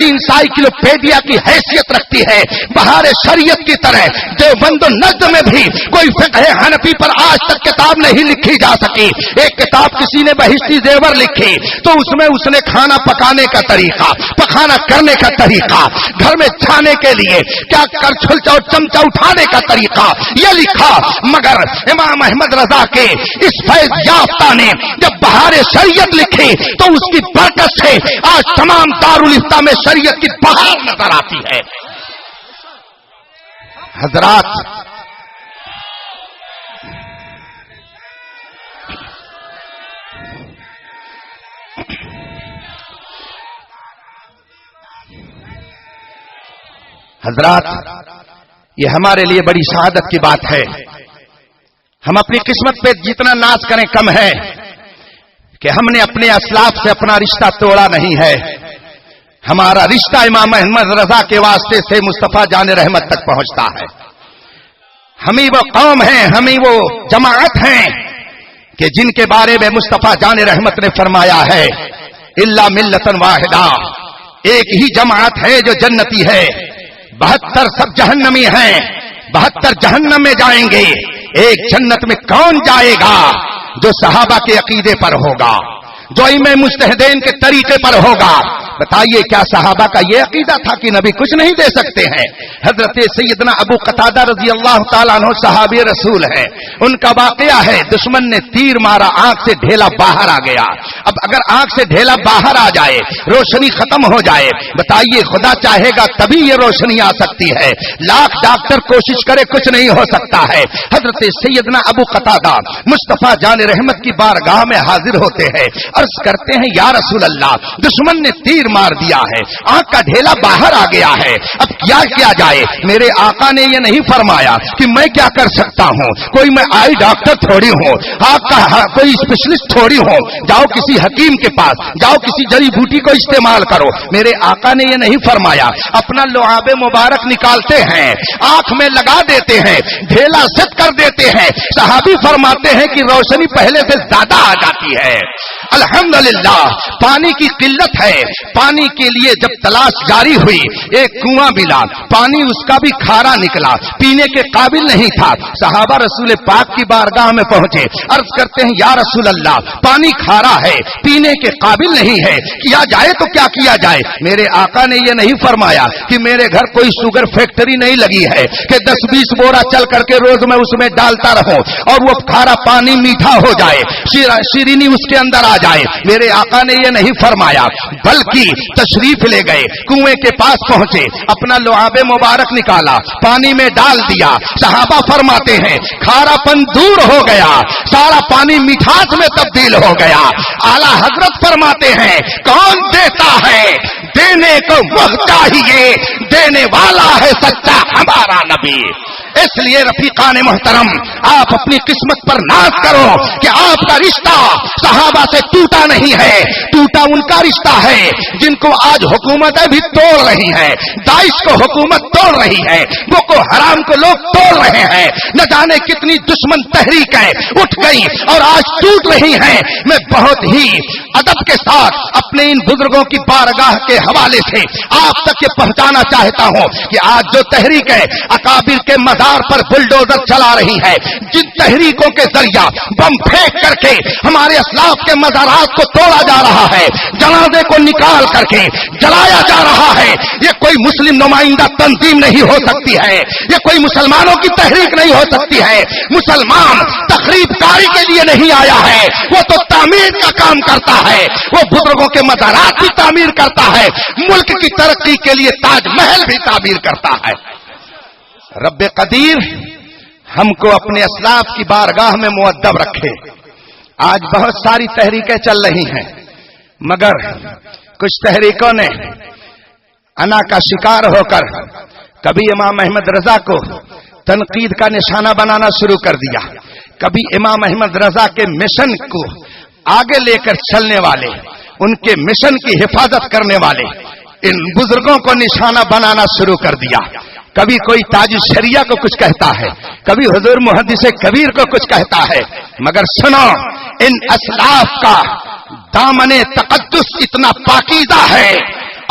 Encyclopedia کی حیثیت رکھتی ہے، بہار شریعت کی طرح دیوبند و نجد میں بھی کوئی فقہ حنفی پر آج تک کتاب نہیں لکھی جا سکی۔ ایک کتاب کسی نے بہشتی زیور لکھی تو اس میں اس نے کھانا پکانے کا طریقہ، پکانا کرنے کا طریقہ، گھر میں چھانے کے لیے کیا کرچھل اور چمچہ اٹھانے کا طریقہ یہ لکھا، مگر امام احمد رضا کے اس فیض یافتہ نے جب بہار شریعت لکھی تو اس کی برکت سے آج تمام دارالفتہ میں شریعت کی بہار نظر آتی ہے۔ حضرات، یہ ہمارے لیے بڑی سعادت کی بات ہے۔ ہم اپنی قسمت پہ جتنا ناز کریں کم ہے کہ ہم نے اپنے اسلاف سے اپنا رشتہ توڑا نہیں ہے۔ ہمارا رشتہ امام احمد رضا کے واسطے سے مصطفیٰ جان رحمت تک پہنچتا ہے۔ ہم ہی وہ قوم ہیں، ہم ہی وہ جماعت ہیں کہ جن کے بارے میں مصطفیٰ جان رحمت نے فرمایا ہے الا ملتن واحدہ، ایک ہی جماعت ہے جو جنتی ہے، 72 سب جہنمی ہیں، 72 جہنم میں جائیں گے، ایک جنت میں کون جائے گا؟ جو صحابہ کے عقیدے پر ہوگا، جو ائمہ مجتہدین کے طریقے پر ہوگا۔ بتائیے کیا صحابہ کا یہ عقیدہ تھا کہ نبی کچھ نہیں دے سکتے ہیں؟ حضرت سیدنا ابو قتادہ رضی اللہ تعالیٰ عنہ صحابی رسول ہیں، ان کا واقعہ ہے دشمن نے تیر مارا، آنکھ سے ڈھیلا باہر آ گیا۔ اب اگر آنکھ سے ڈھیلا باہر آ جائے، روشنی ختم ہو جائے، بتائیے خدا چاہے گا تبھی یہ روشنی آ سکتی ہے، لاکھ ڈاکٹر کوشش کرے کچھ نہیں ہو سکتا ہے۔ حضرت سیدنا ابو قتادہ مصطفیٰ جان رحمت کی بارگاہ میں حاضر ہوتے ہیں، عرض کرتے ہیں یا رسول اللہ، دشمن نے تیر مار دیا ہے، آنکھ کا ڈھیلا باہر آ گیا ہے، اب کیا جائے؟ میرے آقا نے یہ نہیں فرمایا کہ میں کیا کر سکتا ہوں، کوئی میں آئی ڈاکٹر تھوڑی ہوں، آنکھ کا کوئی اسپیشلسٹ تھوڑی ہوں، جاؤ کسی حکیم کے پاس، جاؤ کسی جڑی بوٹی کو استعمال کرو۔ میرے آقا نے یہ نہیں فرمایا، اپنا لعاب مبارک نکالتے ہیں، آنکھ میں لگا دیتے ہیں، ڈھیلا سیٹ کر دیتے ہیں۔ صحابی فرماتے ہیں کہ روشنی پہلے سے زیادہ آ جاتی ہے۔ الحمدللہ پانی کی قلت ہے، پانی کے لیے جب تلاش جاری ہوئی، ایک کنواں ملا، پانی اس کا بھی کھارا نکلا، پینے کے قابل نہیں تھا۔ صحابہ رسول پاک کی بارگاہ میں پہنچے، عرض کرتے ہیں یا رسول اللہ، پانی کھارا ہے، پینے کے قابل نہیں ہے، کیا جائے تو کیا کیا جائے؟ میرے آقا نے یہ نہیں فرمایا کہ میرے گھر کوئی شوگر فیکٹری نہیں لگی ہے کہ 10-20 بورا چل کر کے روز میں اس میں ڈالتا رہوں اور وہ کھارا پانی میٹھا ہو جائے، شیرینی اس کے اندر آ جائے۔ میرے آقا نے یہ نہیں فرمایا، بلکہ تشریف لے گئے، کنویں کے پاس پہنچے، اپنا لعاب مبارک نکالا، پانی میں ڈال دیا۔ صحابہ فرماتے ہیں کھارا پن دور ہو گیا، سارا پانی مٹھاس میں تبدیل ہو گیا۔ اعلی حضرت فرماتے ہیں کون دیتا ہے؟ دینے کو وہ چاہیے، دینے والا ہے سچا ہمارا نبی۔ اس لیے رفیقان محترم، آپ اپنی قسمت پر ناز کرو کہ آپ کا رشتہ صحابہ سے ٹوٹا نہیں ہے، ٹوٹا ان کا رشتہ ہے جن کو آج حکومتیں بھی توڑ رہی ہیں، داعش کو حکومت توڑ رہی ہے، بoko حرام کو لوگ توڑ رہے ہیں، نہ جانے کتنی دشمن تحریکیں اٹھ گئی اور آج ٹوٹ رہی ہیں۔ میں بہت ہی ادب کے ساتھ اپنے ان بزرگوں کی بارگاہ کے حوالے سے آپ تک یہ پہنچانا چاہتا ہوں کہ آج جو تحریکیں اکابر کے مزار پر بلڈوزر چلا رہی ہے، جن تحریکوں کے ذریعہ بم پھینک کر کے ہمارے اسلاف کے مزارات کو توڑا جا رہا ہے، جنازے کو نکال کر کے جلایا جا رہا ہے، یہ کوئی مسلم نمائندہ تنظیم نہیں ہو سکتی ہے، یہ کوئی مسلمانوں کی تحریک نہیں ہو سکتی ہے۔ مسلمان تخریب کاری کے لیے نہیں آیا ہے، وہ تو تعمیر کا کام کرتا ہے، وہ بزرگوں کے مزارات بھی تعمیر کرتا ہے، ملک کی ترقی کے لیے تاج محل بھی تعمیر کرتا ہے۔ رب قدیر ہم کو اپنے اسلاف کی بارگاہ میں مؤدب رکھے۔ آج بہت ساری تحریکیں چل رہی ہیں، مگر کچھ تحریکوں نے انا کا شکار ہو کر کبھی امام احمد رضا کو تنقید کا نشانہ بنانا شروع کر دیا، کبھی امام احمد رضا کے مشن کو آگے لے کر چلنے والے، ان کے مشن کی حفاظت کرنے والے ان بزرگوں کو نشانہ بنانا شروع کر دیا۔ کبھی کوئی تاج الشریعہ کو کچھ کہتا ہے، کبھی حضور محدث کبیر کو کچھ کہتا ہے، مگر سنو ان اسلاف کا دامن تقدس اتنا پاکیزہ ہے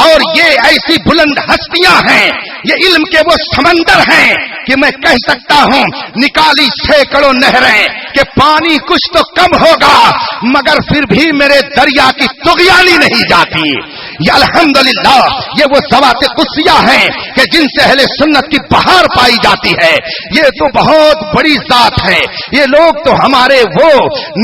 اور یہ ایسی بلند ہستیاں ہیں، یہ علم کے وہ سمندر ہیں کہ میں کہہ سکتا ہوں نکالی سینکڑوں نہریں کہ پانی کچھ تو کم ہوگا، مگر پھر بھی میرے دریا کی طغیانی نہیں جاتی۔ یہ الحمدللہ یہ وہ ذوات قدسیہ ہیں کہ جن سے اہل سنت کی بہار پائی جاتی ہے۔ یہ تو بہت بڑی ذات ہے، یہ لوگ تو ہمارے وہ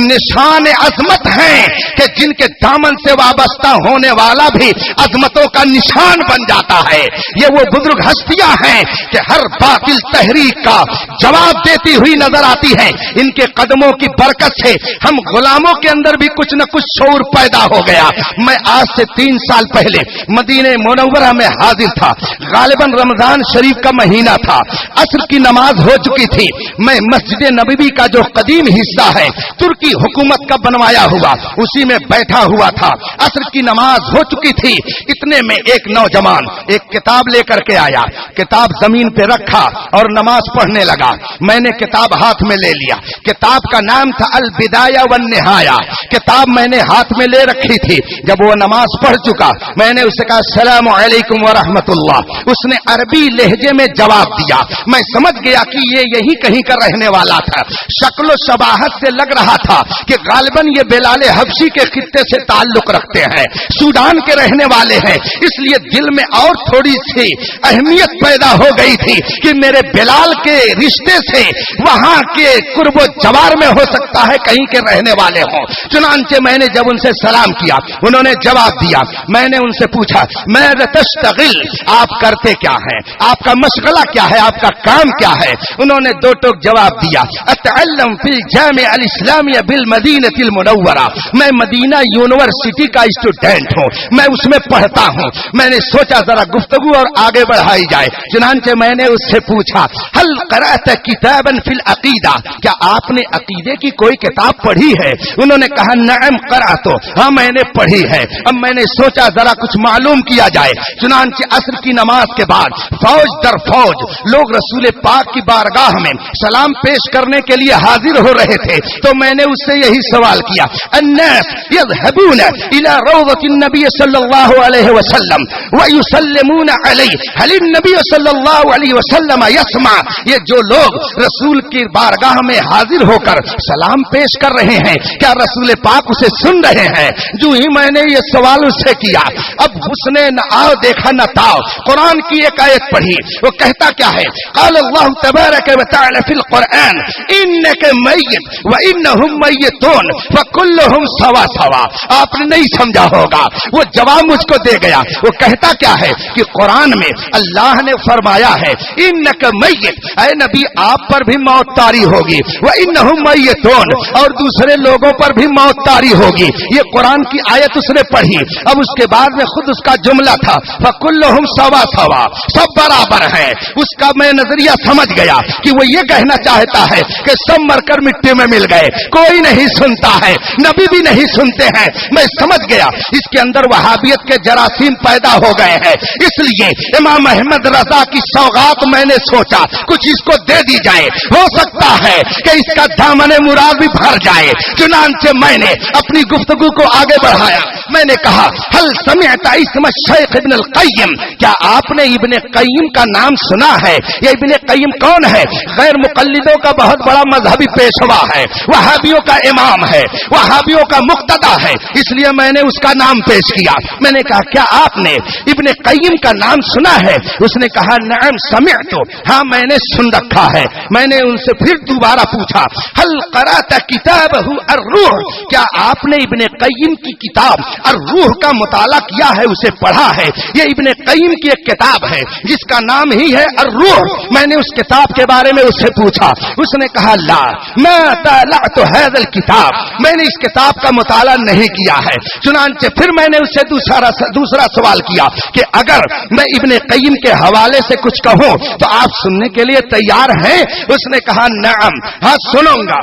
نشان عظمت ہیں کہ جن کے دامن سے وابستہ ہونے والا بھی عظمتوں کا نشان بن جاتا ہے۔ یہ وہ بزرگ ہستیاں ہیں کہ ہر باطل تحریک کا جواب دیتی ہوئی نظر آتی ہیں۔ ان کے قدموں کی برکت سے ہم غلاموں کے اندر بھی کچھ نہ کچھ شعور پیدا ہو گیا۔ میں آج سے 3 سال پہلے مدینہ منورہ میں حاضر تھا، غالباً رمضان شریف کا مہینہ تھا، عصر کی نماز ہو چکی تھی۔ میں مسجد نبوی کا جو قدیم حصہ ہے ترکی حکومت کا بنوایا ہوا، اسی میں بیٹھا ہوا تھا، عصر کی نماز ہو چکی تھی۔ اتنے میں ایک نوجوان ایک کتاب لے کر کے آیا، کتاب زمین پہ رکھا اور نماز پڑھنے لگا۔ میں نے کتاب ہاتھ میں لے لیا، کتاب کا نام تھا البدایہ والنہایہ، کتاب میں نے ہاتھ میں لے رکھی تھی۔ جب وہ نماز پڑھ چکا میں نے اسے کہا السلام علیکم ورحمۃ اللہ، اس نے عربی لہجے میں جواب دیا۔ میں سمجھ گیا کہ یہ یہی کہیں کا رہنے والا تھا، شکل و شباہت سے لگ رہا تھا کہ غالباً یہ بلال حبشی کے خطے سے تعلق رکھتے ہیں، سوڈان کے رہنے والے ہیں، اس لیے دل میں اور تھوڑی سی اہمیت پیدا ہو گئی تھی کہ میرے بلال کے رشتے سے وہاں کے قرب و جوار میں ہو سکتا ہے کہیں کے رہنے والے ہوں۔ چنانچہ میں نے جب ان سے سلام کیا انہوں نے جواب دیا۔ میں نے ان سے پوچھا میں تشتغل، آپ کرتے کیا ہیں، آپ کا مشغلہ کیا ہے، آپ کا کام کیا ہے؟ انہوں نے 2 ٹوک جواب دیا، اتعلم فی الجامعہ الاسلامیہ بالمدینہ المنورہ، میں مدینہ یونیورسٹی کا اسٹوڈنٹ ہوں، میں اس میں پڑھتا ہوں۔ میں نے سوچا ذرا گفتگو اور آگے بڑھائی جائے، چنانچہ میں نے اس سے پوچھا هل قرأت کتابا فی العقیدہ، کیا آپ نے عقیدے کی کوئی کتاب پڑھی ہے؟ انہوں نے کہا نعم قرأت، ہاں میں نے پڑھی ہے۔ اب میں نے سوچا ذرا کچھ معلوم کیا جائے، چنانچہ عصر کی نماز کے بعد فوج در فوج لوگ رسول پاک کی بارگاہ میں سلام پیش کرنے کے لیے حاضر ہو رہے تھے، تو میں نے اس سے یہی سوال کیا الناس يذهبون الى روضة النبي صلی اللہ علیہ وسلم ويسلمون علیہ هل النبي صلی اللہ علیہ وسلم يسمع، یہ جو لوگ رسول کی بارگاہ میں حاضر ہو کر سلام پیش کر رہے ہیں کیا رسول پاک اسے سن رہے ہیں؟ جو ہی میں نے یہ سوال اس سے کیا، اب اس نے نہ آؤ دیکھا نہ تاؤ، قرآن کی ایک آیت پڑھی، وہ کہتا کیا ہے؟ قال اللہ تبارک و تعالی فی القرآن انک میت وانہم میتون فکلہم سوا سوا۔ آپ نے نہیں سمجھا ہوگا، وہ جواب مجھ کو دے گیا۔ وہ کہتا کیا ہے کہ قرآن میں اللہ نے فرمایا ہے انک میت، اے نبی آپ پر بھی موت طاری ہوگی، وانہم میتون، اور دوسرے لوگوں پر بھی موت طاری ہوگی۔ یہ قرآن کی آیت اس نے پڑھی۔ اب اس کے بعد میں خود اس کا جملہ تھا فکلہم سوا سوا، سب برابر ہیں۔ اس کا میں نظریہ سمجھ گیا کہ وہ یہ کہنا چاہتا ہے کہ سب مر کر مٹی میں مل گئے، کوئی نہیں سنتا ہے، نبی بھی نہیں سنتے ہیں۔ میں سمجھ گیا اس کے اندر وہابیت کے جراثیم پیدا ہو گئے ہیں، اس لیے امام احمد رضا کی سوغات میں نے سوچا کچھ اس کو دے دی جائے، ہو سکتا ہے کہ اس کا دامن مراد بھی بھر جائے۔ چنانچہ میں نے اپنی گفتگو کو آگے بڑھایا، میں نے کہا هل سمعت اسم الشیخ ابن القیم، کیا آپ نے ابن قیم کا نام سنا ہے؟ یہ ابن قیم کون ہے؟ غیر مقلدوں کا بہت بڑا مذہبی پیشوا ہے، وہابیوں کا امام ہے، وہابیوں کا مقتدا ہے، اس لیے میں نے اس کا نام پیش کیا۔ میں نے کہا کیا آپ نے ابن قیم کا نام سنا ہے؟ اس نے کہا نعم سمعت، ہاں میں نے سن رکھا ہے۔ میں نے ان سے پھر دوبارہ پوچھا هل قرأت کتابہ الروح، کیا آپ نے ابن قیم کی کتاب الروح کا مطالعہ کیا ہے، اسے پڑھا ہے؟ یہ ابن قیم کی ایک کتاب ہے جس کا نام ہی ہے الروح۔ میں نے اس کتاب کے بارے میں اس سے پوچھا، اس نے کہا لا ما طالعت هذا الكتاب، میں نے اس کتاب کا مطالعہ نہیں کیا ہے۔ چنانچہ پھر میں نے اس سے دوسرا سوال کیا کہ اگر میں ابن قیم کے حوالے سے کچھ کہوں تو آپ سننے کے لیے تیار ہیں؟ اس نے کہا نعم، ہاں سنوں گا۔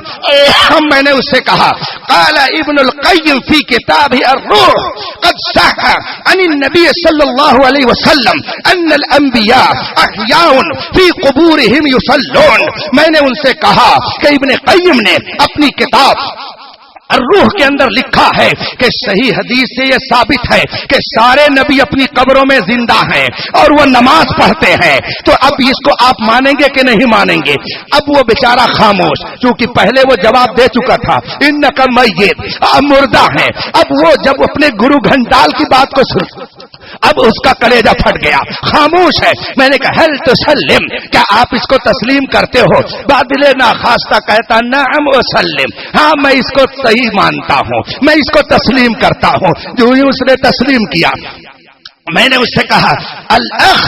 میں نے اس سے کہا قال ابن القیم فی کتاب الروح قد صح عن النبی صلی اللہ علیہ وسلم ان الانبیاء احیاء فی قبورہم یصلون۔ میں نے ان سے کہا کہ ابن قیم نے اپنی کتاب الروح کے اندر لکھا ہے کہ صحیح حدیث سے یہ ثابت ہے کہ سارے نبی اپنی قبروں میں زندہ ہیں اور وہ نماز پڑھتے ہیں. تو اب اس کو آپ مانیں گے کہ نہیں مانیں گے؟ اب وہ بیچارہ خاموش، کیونکہ پہلے وہ جواب دے چکا تھا انک میت، مردہ ہیں. اب وہ جب اپنے گرو گھنٹال کی بات کو سن، اب اس کا کلیجہ پھٹ گیا، خاموش ہے. میں نے کہا ہل تسلم، کیا آپ اس کو تسلیم کرتے ہو؟ بادل ناخواستہ کہتا نعم وسلم، ہاں میں اس کو صحیح مانتا ہوں، میں اس کو تسلیم کرتا ہوں. جو ہی اس نے تسلیم کیا، میں نے اس سے کہا الاخ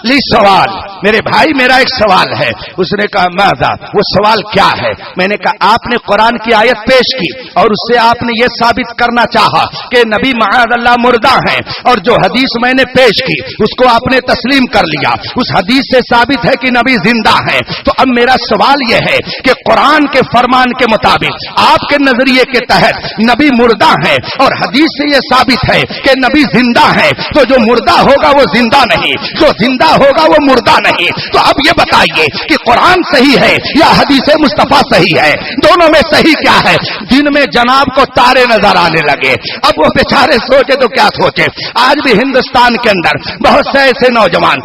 لی سوال، میرے بھائی میرا ایک سوال ہے. اس نے کہا ماذا، وہ سوال کیا ہے؟ میں نے کہا آپ نے قرآن کی آیت پیش کی اور اس سے آپ نے یہ ثابت کرنا چاہا کہ نبی معاذ اللہ مردہ ہیں، اور جو حدیث میں نے پیش کی اس کو آپ نے تسلیم کر لیا، اس حدیث سے ثابت ہے کہ نبی زندہ ہیں. تو اب میرا سوال یہ ہے کہ قرآن کے فرمان کے مطابق آپ کے نظریے کے تحت نبی مردہ ہیں اور حدیث سے یہ ثابت ہے کہ نبی زندہ ہیں، تو جو مردہ ہوگا وہ زندہ نہیں، جو زندہ ہوگا وہ مردہ نہیں. تو اب یہ بتائیے کہ قرآن صحیح ہے یا حدیث مصطفیٰ صحیح ہے؟ دونوں میں صحیح کیا ہے؟ دن میں جناب کو تارے نظر آنے لگے. اب وہ بیچارے سوچے تو کیا سوچے. آج بھی ہندوستان کے اندر بہت سے ایسے نوجوان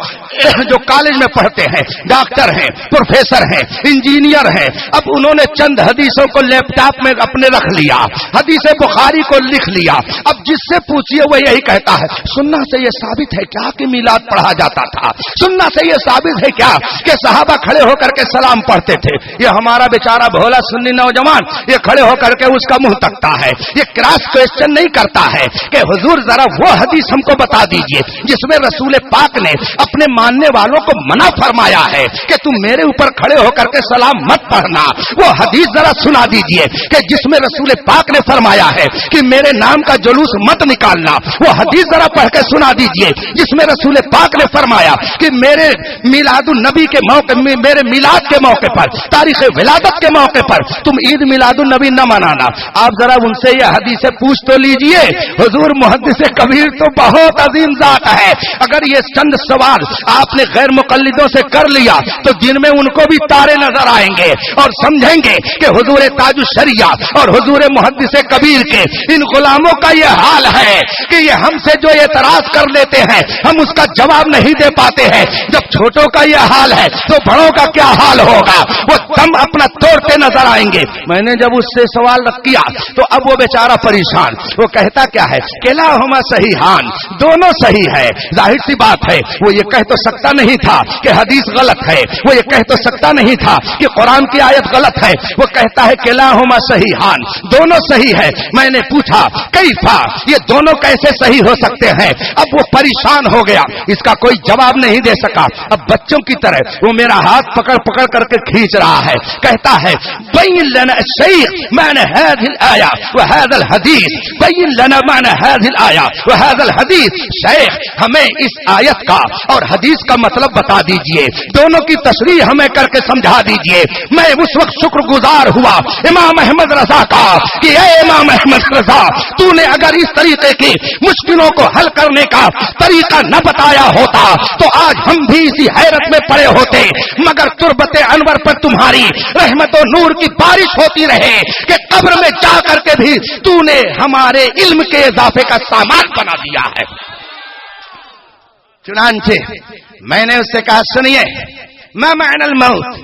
جو کالج میں پڑھتے ہیں، ڈاکٹر ہیں، پروفیسر ہیں، انجینئر ہیں، اب انہوں نے چند حدیثوں کو لیپ ٹاپ میں اپنے رکھ لیا، حدیث بخاری کو لکھ لیا. اب جس سے پوچھئے وہ یہی کہتا ہے سننا سے یہ ثابت ہے کیا کہ میلاد پڑھا جاتا تھا؟ سننا سے یہ ثابت ہے کیا کہ صحابہ کھڑے ہو کر کے سلام پڑھتے تھے؟ یہ ہمارا بیچارہ بھولا سنی نوجوان یہ کھڑے ہو کر کے اس کا منہ تکتا ہے، یہ کراس کویسچن نہیں کرتا ہے کہ حضور ذرا وہ حدیث ہم کو بتا دیجئے جس میں رسول پاک نے اپنے ماننے والوں کو منع فرمایا ہے کہ تم میرے اوپر کھڑے ہو کر کے سلام مت پڑھنا. وہ حدیث ذرا سنا دیجئے کہ جس میں رسول پاک نے فرمایا ہے کہ میرے نام کا جلوس مت نکالنا. وہ حدیث ذرا پڑھ کے سنا دیجئے جس میں رسول پاک نے فرمایا کہ میرے میلاد النبی کے موقع، میرے میلاد کے موقع پر، تاریخ ولادت کے موقع پر تم عید میلاد النبی نہ منانا. آپ ذرا ان سے یہ حدیث پوچھ تو لیجئے. حضور محدث کبیر تو بہت عظیم ذات ہے. اگر یہ چند سوال آپ نے غیر مقلدوں سے کر لیا تو دن میں ان کو بھی تارے نظر آئیں گے اور سمجھیں گے کہ حضور تاج الشریعہ اور حضور محدث کبیر کے ان غلاموں کا یہ حال ہے کہ یہ ہم سے جو اعتراض کر لیتے ہیں ہم اس کا جواب نہیں دے پاتے ہیں. جب چھوٹوں کا یہ حال ہے تو بڑوں کا کیا حال ہوگا؟ وہ دم اپنا توڑتے نظر آئیں گے. میں نے جب اس سے سوال کیا تو اب وہ بیچارہ پریشان. وہ کہتا کیا ہے کہ کلاہما صحیحان، دونوں صحیح ہے. ظاہر سی بات ہے وہ یہ کہہ تو سکتا نہیں تھا کہ حدیث غلط ہے، وہ یہ کہہ تو سکتا نہیں تھا کہ قرآن کی آیت غلط ہے. وہ کہتا ہے کلاہما صحیحان، دونوں صحیح ہے. میں نے پوچھا کیفا، یہ دونوں کیسے صحیح ہو سکتے ہیں؟ اب وہ پریشان ہو گیا، اس کا کوئی جواب نہیں دے سکا. اب بچوں کی طرح وہ میرا ہاتھ پکڑ پکڑ کر کے کھینچ رہا ہے. کہتا ہے بین لنا الشیخ معنی هذه الآیہ وهذا الحدیث، بین لنا معنی هذه الآیہ وهذا الحدیث. شیخ ہمیں اس آیت کا اور حدیث کا مطلب بتا دیجئے، دونوں کی تشریح ہمیں کر کے سمجھا دیجئے. میں اس وقت شکر گزار ہوا امام احمد رضا کا کہ اے امام احمد رضا، تو نے اگر اس طریقے کی مشکلوں کو حل کرنے کا طریقہ نہ بتایا ہوتا تو آج ہم بھی اسی حیرت میں پڑے ہوتے. مگر تربت انور پر تمہاری رحمت و نور کی بارش ہوتی رہے کہ قبر میں جا کر کے بھی تو نے ہمارے علم کے اضافے کا سامان بنا دیا ہے. چنانچہ میں نے اس سے کہا سنیے ما معنی الموت،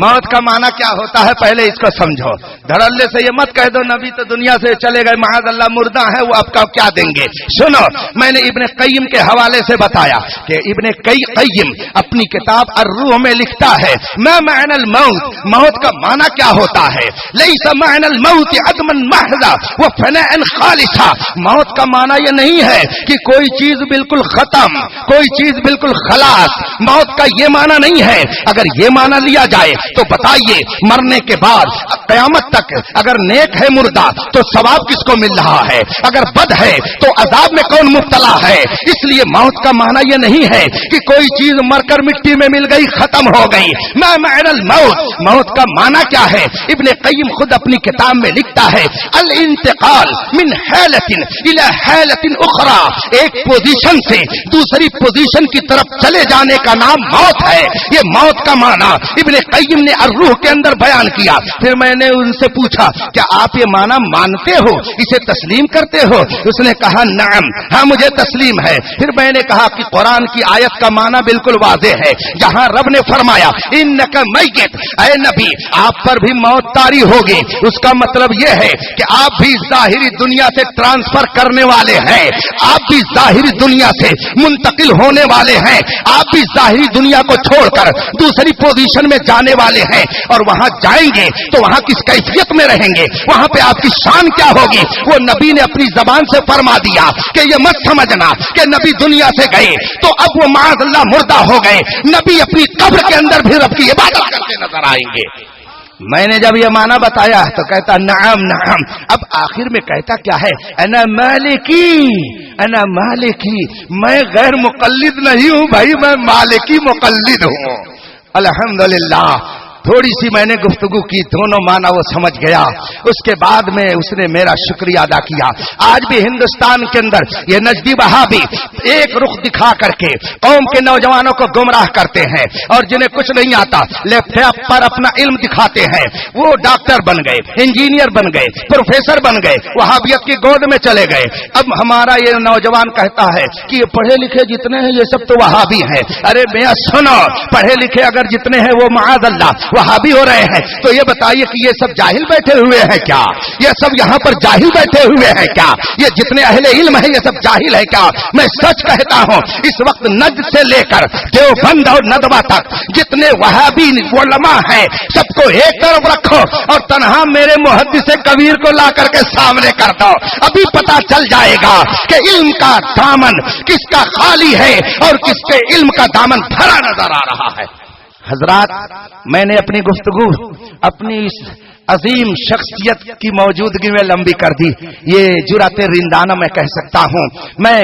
موت کا معنی کیا ہوتا ہے پہلے اس کو سمجھو. دھڑلے سے یہ مت کہہ دو نبی تو دنیا سے چلے گئے معاذ اللہ مردہ ہے وہ آپ کا کیا دیں گے. سنو، میں نے ابن قیم کے حوالے سے بتایا کہ ابن قیم اپنی کتاب الروح میں لکھتا ہے ما معنی الموت، موت کا معنی کیا ہوتا ہے. لیس معنی الموت عدما محضا وفناء خالصا، موت کا معنی یہ نہیں ہے کہ کوئی چیز بالکل ختم، کوئی چیز بالکل خلاص. موت کا یہ معنی نہیں ہے. اگر یہ معنی لیا جائے تو بتائیے مرنے کے بعد قیامت تک اگر نیک ہے مردہ تو ثواب کس کو مل رہا ہے؟ اگر بد ہے تو عذاب میں کون مبتلا ہے؟ اس لیے موت کا معنی یہ نہیں ہے کہ کوئی چیز مر کر مٹی میں مل گئی ختم ہو گئی. ما معنی الموت، موت کا معنی کیا ہے؟ ابن قیم خود اپنی کتاب میں لکھتا ہے الانتقال من حالت الى حالت اخرى، ایک پوزیشن سے دوسری پوزیشن کی طرف چلے جانے کا نام موت ہے. یہ موت کا معنی ابن قیم قیم نے الروح کے اندر بیان کیا. پھر میں نے ان سے پوچھا کیا آپ یہ معنی مانتے ہو, اسے تسلیم کرتے ہو؟ اس نے کہا نعم, ہاں مجھے تسلیم ہے. پھر میں نے کہا کہ قرآن کی آیت کا معنی بالکل واضح ہے, جہاں رب نے فرمایا انک میت, اے نبی آپ پر بھی موت طاری ہوگی, اس کا مطلب یہ ہے کہ آپ بھی ظاہری دنیا سے ٹرانسفر کرنے والے ہیں, آپ بھی ظاہری دنیا سے منتقل ہونے والے ہیں, آپ بھی ظاہری دنیا کو چھوڑ کر دوسری پوزیشن میں جانے والے ہیں, اور وہاں جائیں گے تو وہاں کس کیفیت میں رہیں گے, وہاں پہ آپ کی شان کیا ہوگی. وہ نبی نے اپنی زبان سے فرما دیا کہ یہ مت سمجھنا کہ نبی دنیا سے گئے تو اب وہ معاذ اللہ مردہ ہو گئے, نبی اپنی قبر کے اندر بھی رب کی عبادت کرتے نظر آئیں گے. میں نے جب یہ معنی بتایا تو کہتا نعم نعم. اب آخر میں کہتا کیا ہے, انا مالکی, انا مالکی, میں غیر مقلد نہیں ہوں بھائی, میں مالکی مقلد ہوں. الحمدللہ تھوڑی سی میں نے گفتگو کی, دونوں معنی وہ سمجھ گیا. اس کے بعد میں اس نے میرا شکریہ ادا کیا. آج بھی ہندوستان کے اندر یہ نجدی وہابی ایک رخ دکھا کر کے قوم کے نوجوانوں کو گمراہ کرتے ہیں, اور جنہیں کچھ نہیں آتا لیپ ٹاپ پر اپنا علم دکھاتے ہیں. وہ ڈاکٹر بن گئے, انجینئر بن گئے, پروفیسر بن گئے, وہابیت کی گود میں چلے گئے. اب ہمارا یہ نوجوان کہتا ہے کہ یہ پڑھے لکھے جتنے ہیں یہ سب تو وہابی ہیں. ارے میاں سنو, پڑھے لکھے اگر جتنے ہیں وہ معاذ اللہ وہابی ہو رہے ہیں, تو یہ بتائیے کہ یہ سب جاہل بیٹھے ہوئے ہیں کیا؟ یہ سب یہاں پر جاہل بیٹھے ہوئے ہیں کیا؟ یہ جتنے اہل علم ہیں یہ سب جاہل ہے کیا؟ میں سچ کہتا ہوں اس وقت نجد سے لے کر دیوبند اور ندوہ تک جتنے وہابی علماء ہیں سب کو ایک طرف رکھو اور تنہا میرے محدث کبیر کو لا کر کے سامنے کر دو, ابھی پتا چل جائے گا کہ علم کا دامن کس کا خالی ہے اور کس کے علم کا دامن بھرا نظر آ رہا ہے. حضرات, میں نے اپنی گفتگو اپنی اس عظیم شخصیت کی موجودگی میں لمبی کر دی. یہ جرات رندانہ میں کہہ سکتا ہوں. میں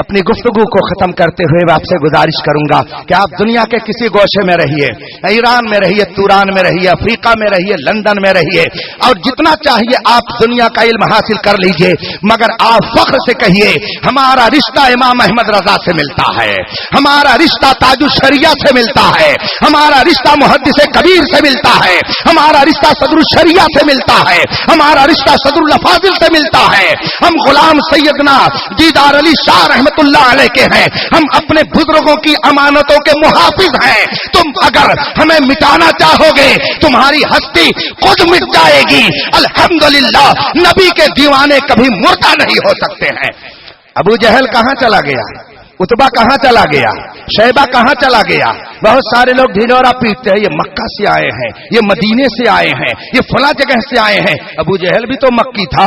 اپنی گفتگو کو ختم کرتے ہوئے آپ سے گزارش کروں گا کہ آپ دنیا کے کسی گوشے میں رہیے, ایران میں رہیے, توران میں رہیے, افریقہ میں رہیے, لندن میں رہیے, اور جتنا چاہیے آپ دنیا کا علم حاصل کر لیجئے, مگر آپ فخر سے کہیے ہمارا رشتہ امام احمد رضا سے ملتا ہے, ہمارا رشتہ تاج الشریعہ سے ملتا ہے, ہمارا رشتہ محدث کبیر سے ملتا ہے, ہمارا رشتہ صدر الشریعہ سے ملتا ہے, ہمارا رشتہ صدر الافاضل سے ملتا ہے. ہم غلام سیدنا دیدار علی شاہ رحمت اللہ علیہ کے ہیں, ہم اپنے بزرگوں کی امانتوں کے محافظ ہیں. تم اگر ہمیں مٹانا چاہو گے تمہاری ہستی خود مٹ جائے گی. الحمدللہ نبی کے دیوانے کبھی مردہ نہیں ہو سکتے ہیں. ابو جہل کہاں چلا گیا, اتبا کہاں چلا گیا, شیبہ کہاں چلا گیا؟ بہت سارے لوگ ڈھنڈورا پیٹتے ہیں, یہ مکہ سے آئے ہیں, یہ مدینے سے آئے ہیں, یہ فلاں جگہ سے آئے ہیں. ابو جہل بھی تو مکی تھا,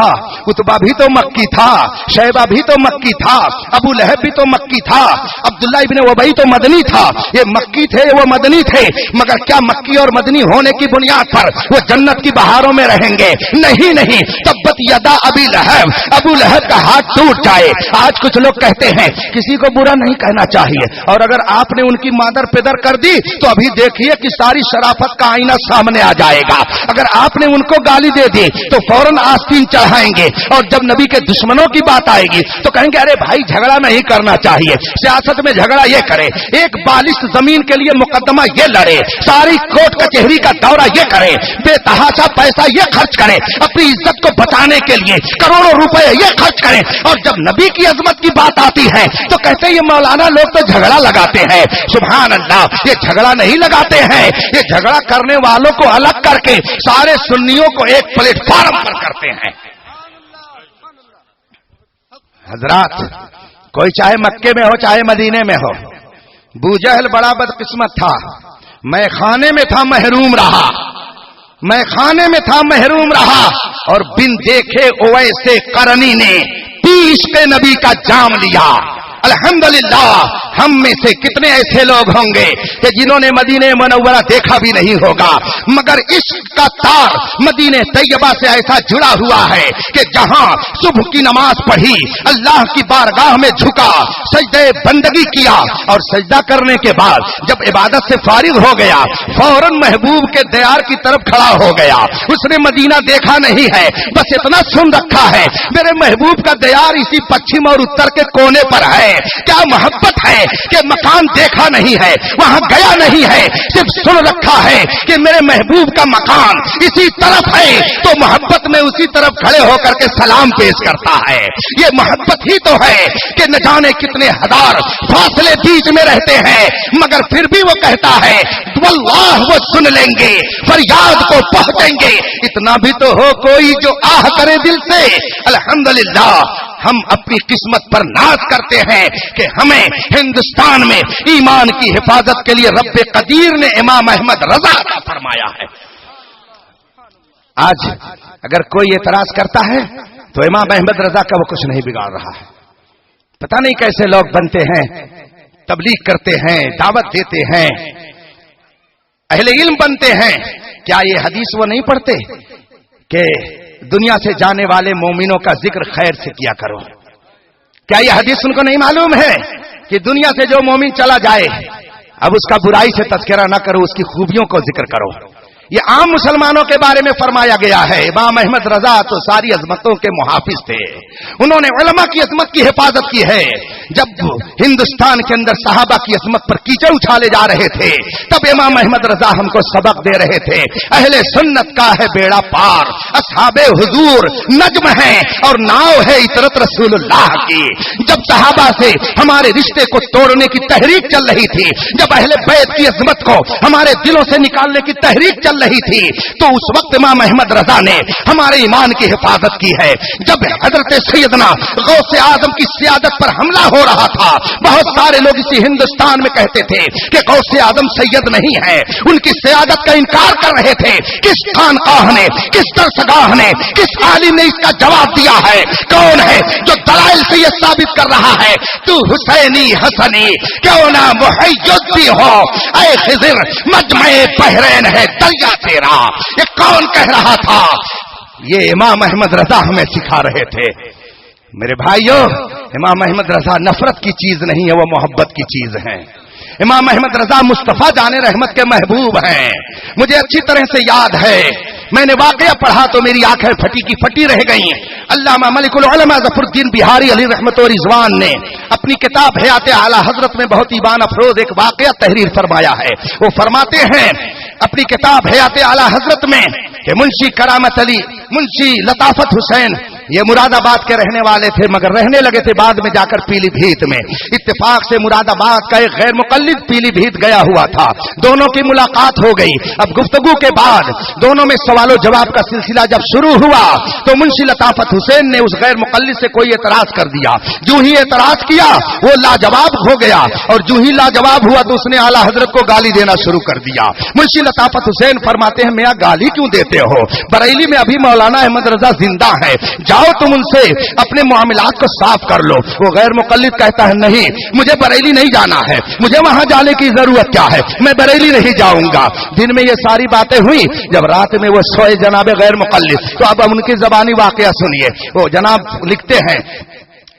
اتبا بھی تو مکی تھا, شیبہ بھی تو مکی تھا, ابو لہب بھی تو مکی تھا, عبداللہ ابن ابی تو مدنی تھا. یہ مکی تھے, وہ مدنی تھے, مگر کیا مکی اور مدنی ہونے کی بنیاد پر وہ جنت کی بہاروں میں رہیں گے؟ نہیں نہیں. تبت یدا ابی لہب, ابو لہب کا ہاتھ ٹوٹ جائے. آج کچھ لوگ کہتے ہیں کسی کو برا نہیں کہنا چاہیے, اور اگر آپ نے ان کی مادر پیدر کر دی تو ابھی دیکھیے کہ ساری شرافت کا آئینہ سامنے آ جائے گا. اگر آپ نے ان کو گالی دے دی تو فوراً آستین چڑھائیں گے, اور جب نبی کے دشمنوں کی بات آئے گی تو کہیں گے ارے بھائی جھگڑا نہیں کرنا چاہیے, سیاست میں جھگڑا یہ کرے, ایک بالش زمین کے لیے مقدمہ یہ لڑے, ساری کوٹ کچہری کا دورہ یہ کرے, بے تحاشا پیسہ یہ خرچ کرے, اپنی عزت کو بچانے کے لیے کروڑوں روپے یہ خرچ کرے, اور جب نبی کی عظمت کی بات آتی ہے تو کہتے ہیں یہ مولانا لوگ تو جھگڑا لگاتے ہیں. سبحان اللہ, یہ جھگڑا نہیں لگاتے ہیں, یہ جھگڑا کرنے والوں کو الگ کر کے سارے سنیوں کو ایک پلیٹ فارم پر کرتے ہیں. حضرات, کوئی چاہے مکے میں ہو چاہے مدینے میں ہو, ابو جہل بڑا بدقسمت تھا, میں خانے میں تھا محروم رہا, میں خانے میں تھا محروم رہا, اور بن دیکھے اویسے قرنی نے عشق نبی کا جام لیا. الحمدللہ ہم میں سے کتنے ایسے لوگ ہوں گے کہ جنہوں نے مدینہ منورہ دیکھا بھی نہیں ہوگا, مگر عشق کا تار مدینہ طیبہ سے ایسا جڑا ہوا ہے کہ جہاں صبح کی نماز پڑھی, اللہ کی بارگاہ میں جھکا, سجدے بندگی کیا, اور سجدہ کرنے کے بعد جب عبادت سے فارغ ہو گیا فوراً محبوب کے دیار کی طرف کھڑا ہو گیا. اس نے مدینہ دیکھا نہیں ہے, بس اتنا سن رکھا ہے میرے محبوب کا دیار اسی پچھم اور اتر کے کونے پر ہے. کیا محبت ہے کہ مکان دیکھا نہیں ہے, وہاں گیا نہیں ہے, صرف سن رکھا ہے کہ میرے محبوب کا مکان اسی طرف ہے, تو محبت میں اسی طرف کھڑے ہو کر کے سلام پیش کرتا ہے. یہ محبت ہی تو ہے کہ نہ جانے کتنے ہزار فاصلے بیچ میں رہتے ہیں, مگر پھر بھی وہ کہتا ہے واللہ وہ سن لیں گے, فریاد کو پہنچیں گے. اتنا بھی تو ہو کوئی جو آہ کرے دل سے. الحمدللہ ہم اپنی قسمت پر ناز کرتے ہیں کہ ہمیں ہندوستان میں ایمان کی حفاظت کے لیے رب قدیر نے امام احمد رضا عطا فرمایا ہے. آج اگر کوئی اعتراض کرتا ہے تو امام احمد رضا کا وہ کچھ نہیں بگاڑ رہا ہے. پتہ نہیں کیسے لوگ بنتے ہیں, تبلیغ کرتے ہیں, دعوت دیتے ہیں, اہل علم بنتے ہیں. کیا یہ حدیث وہ نہیں پڑھتے کہ دنیا سے جانے والے مومنوں کا ذکر خیر سے کیا کرو؟ کیا یہ حدیث ان کو نہیں معلوم ہے کہ دنیا سے جو مومن چلا جائے اب اس کا برائی سے تذکرہ نہ کرو, اس کی خوبیوں کو ذکر کرو. یہ عام مسلمانوں کے بارے میں فرمایا گیا ہے. امام احمد رضا تو ساری عظمتوں کے محافظ تھے, انہوں نے علماء کی عظمت کی حفاظت کی ہے. جب ہندوستان کے اندر صحابہ کی عظمت پر کیچڑ اچھالے جا رہے تھے تب امام احمد رضا ہم کو سبق دے رہے تھے. اہل سنت کا ہے بیڑا پار, اصحاب حضور نجم ہیں اور ناؤ ہے عطرت رسول اللہ کی. جب صحابہ سے ہمارے رشتے کو توڑنے کی تحریک چل رہی تھی, جب اہل بیت کی عظمت کو ہمارے دلوں سے نکالنے کی تحریک چل رہی تھی, تو اس وقت امام احمد رضا نے ہمارے ایمان کی حفاظت کی ہے. جب حضرت سیدنا غوث اعظم کی سیادت پر حملہ ہو رہا تھا, بہت سارے لوگ اسی ہندوستان میں کہتے تھے کہ غوث اعظم سید نہیں ہے, ان کی سیادت کا انکار کر رہے تھے. کس خانقاہ نے, کس درسگاہ نے, کس عالم نے اس کا جواب دیا ہے؟ کون ہے جو دلائل سے یہ ثابت کر رہا ہے تو حسینی حسنی کیوں نہ محیط بھی ہو, اے خضر مجمع بحرین ہے دریا تیرا. یہ کون کہہ رہا تھا؟ یہ امام احمد رضا ہمیں سکھا رہے تھے. میرے بھائیوں, امام احمد رضا نفرت کی چیز نہیں ہے, وہ محبت کی چیز ہے. امام احمد رضا مصطفیٰ جان رحمت کے محبوب ہیں. مجھے اچھی طرح سے یاد ہے, میں نے واقعہ پڑھا تو میری آنکھیں پھٹی کی پھٹی رہ گئیں. علامہ ملک العلماء ظفر الدین بہاری علی رحمت و رضوان نے اپنی کتاب حیات اعلی حضرت میں بہت ایمان افروز ایک واقعہ تحریر فرمایا ہے. وہ فرماتے ہیں اپنی کتاب حیات اعلی حضرت میں کہ منشی کرامت علی, منشی لطافت حسین, یہ مراد آباد کے رہنے والے تھے مگر رہنے لگے تھے بعد میں جا کر پیلی بھیت میں. اتفاق سے مراد آباد کا ایک غیر مقلد پیلی بھیت گیا ہوا تھا, دونوں کی ملاقات ہو گئی. اب گفتگو کے بعد دونوں میں سوال و جواب کا سلسلہ جب شروع ہوا تو منشی لطافت حسین نے اس غیر مقلد سے کوئی اعتراض کر دیا. جو ہی اعتراض کیا وہ لاجواب ہو گیا, اور جو ہی لاجواب ہوا تو اس نے اعلیٰ حضرت کو گالی دینا شروع کر دیا. منشی لطافت حسین فرماتے ہیں میاں گالی کیوں دیتے ہو؟ بریلی میں ابھی مولانا احمد رضا زندہ ہے, جاؤ تم ان سے اپنے معاملات کو صاف کر لو. وہ غیر مقلد کہتا ہے نہیں, مجھے بریلی نہیں جانا ہے, مجھے وہاں جانے کی ضرورت کیا ہے, میں بریلی نہیں جاؤں گا. دن میں یہ ساری باتیں ہوئی, جب رات میں وہ سوئے جناب غیر مقلد, تو اب ان کی زبانی واقعہ سنیے. وہ جناب لکھتے ہیں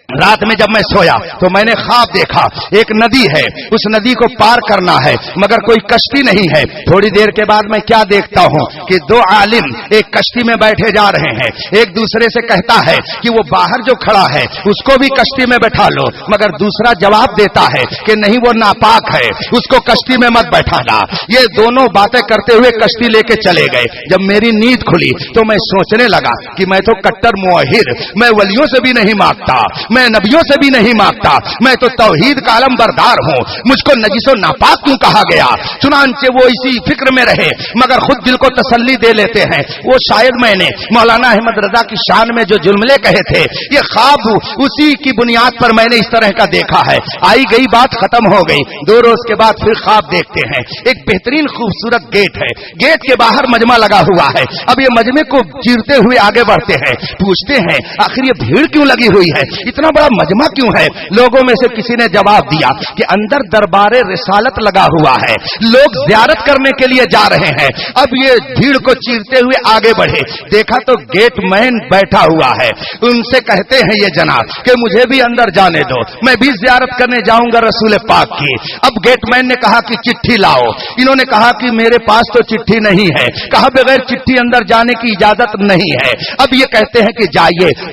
رات میں جب میں سویا تو میں نے خواب دیکھا, ایک ندی ہے, اس ندی کو پار کرنا ہے مگر کوئی کشتی نہیں ہے. تھوڑی دیر کے بعد میں کیا دیکھتا ہوں کہ دو عالم ایک کشتی میں بیٹھے جا رہے ہیں. ایک دوسرے سے کہتا ہے کہ وہ باہر جو کھڑا ہے اس کو بھی کشتی میں بیٹھا لو, مگر دوسرا جواب دیتا ہے کہ نہیں وہ ناپاک ہے, اس کو کشتی میں مت بیٹھانا. یہ دونوں باتیں کرتے ہوئے کشتی لے کے چلے گئے. جب میری نیند کھلی تو میں سوچنے لگا کہ میں تو کٹر موحد, میں ولیوں سے بھی نہیں مانگتا, میں نبیوں سے بھی نہیں مانگتا, میں تو توحید کا علم بردار ہوں, مجھ کو نجس و ناپاک کیوں کہا گیا؟ چنانچہ وہ اسی فکر میں رہے مگر خود دل کو تسلی دے لیتے ہیں. وہ شاید میں نے مولانا احمد رضا کی شان میں جو جملے کہے تھے, یہ خواب اسی کی بنیاد پر میں نے اس طرح کا دیکھا ہے. آئی گئی بات ختم ہو گئی. 2 روز کے بعد پھر خواب دیکھتے ہیں. ایک بہترین خوبصورت گیٹ ہے, گیٹ کے باہر مجمع لگا ہوا ہے. اب یہ مجمع کو چیرتے ہوئے آگے بڑھتے ہیں, پوچھتے ہیں آخر یہ بھیڑ کیوں لگی ہوئی ہے, اتنا بڑا مجمع کیوں ہے؟ لوگوں میں سے کسی نے جواب دیا کہ اندر دربار رسالت لگا ہوا ہے, لوگ زیارت کرنے کے لیے جا رہے ہیں. اب یہ بھیڑ کو چیرتے ہوئے آگے بڑھے, دیکھا تو گیٹ مین بیٹھا ہوا ہے. ان سے کہتے ہیں یہ جناب کہ مجھے بھی اندر جانے دو, میں بھی زیارت کرنے جاؤں گا رسول پاک کی. اب گیٹ مین نے کہا کہ چٹھی لاؤ. انہوں نے کہا کہ میرے پاس تو چٹھی نہیں ہے. کہا بغیر چٹھی اندر جانے کی اجازت نہیں ہے. اب یہ کہتے ہیں کہ جائیے,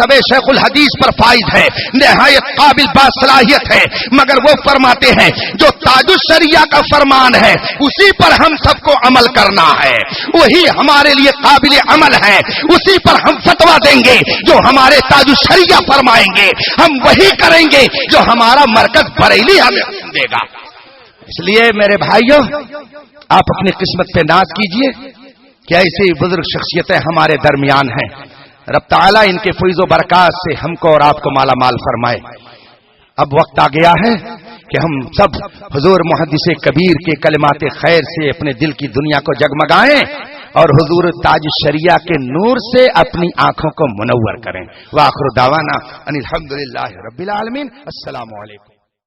منصب شیخ الحدیث پر فائز ہے، نہایت قابل باصلاحیت ہے، مگر وہ فرماتے ہیں جو تاج الشریعہ کا فرمان ہے اسی پر ہم سب کو عمل کرنا ہے، وہی ہمارے لیے قابل عمل ہے، اسی پر ہم فتویٰ دیں گے جو ہمارے تاج الشریعہ فرمائیں گے، ہم وہی کریں گے جو ہمارا مرکز بریلی ہمیں دے گا۔ اس لیے میرے بھائیوں، آپ اپنی قسمت پہ ناز کیجئے کہ ایسی بزرگ شخصیتیں ہمارے درمیان ہیں، رب تعالیٰ ان کے فیض و برکات سے ہم کو اور آپ کو مالا مال فرمائے۔ اب وقت آ گیا ہے کہ ہم سب حضور محدث کبیر کے کلمات خیر سے اپنے دل کی دنیا کو جگمگائیں اور حضور تاج الشریعہ کے نور سے اپنی آنکھوں کو منور کریں۔ وآخر دعوانا ان الحمدللہ رب العالمین۔ السلام علیکم۔